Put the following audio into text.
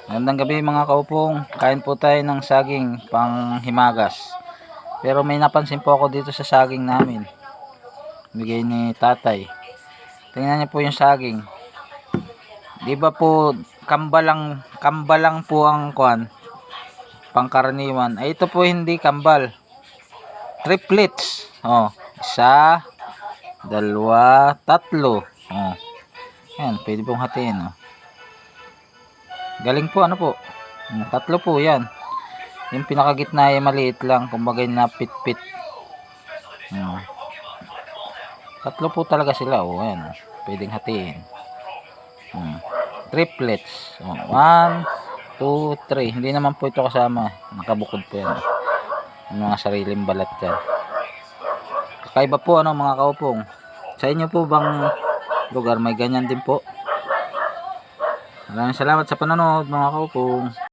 Magandang gabi mga kaupong. Kain po tayo ng saging pang himagas. Pero may napansin po ako dito sa saging namin. Bigay ni tatay. Tingnan niyo po yung saging. Di ba po kambal lang po ang pangkaraniwan. Ay ito po hindi kambal. Triplets. Oh, isa, dalawa, tatlo. Oh. Yan, pwede pong hatiin, oh. Galing po, ano po? Tatlo po yan. Yung pinakagitna ay maliit lang. Kumbaga na pit-pit. Tatlo po talaga sila. O, ayan. Pwedeng hatiin. Triplets. O, 1, 2, 3. Hindi naman po ito kasama. Nakabukod po yan. Yung mga sariling balat yan. Kakaiba po, ano, mga kaupong. Sa inyo po bang lugar may ganyan din po? Maraming salamat sa panonood, mga kaupong.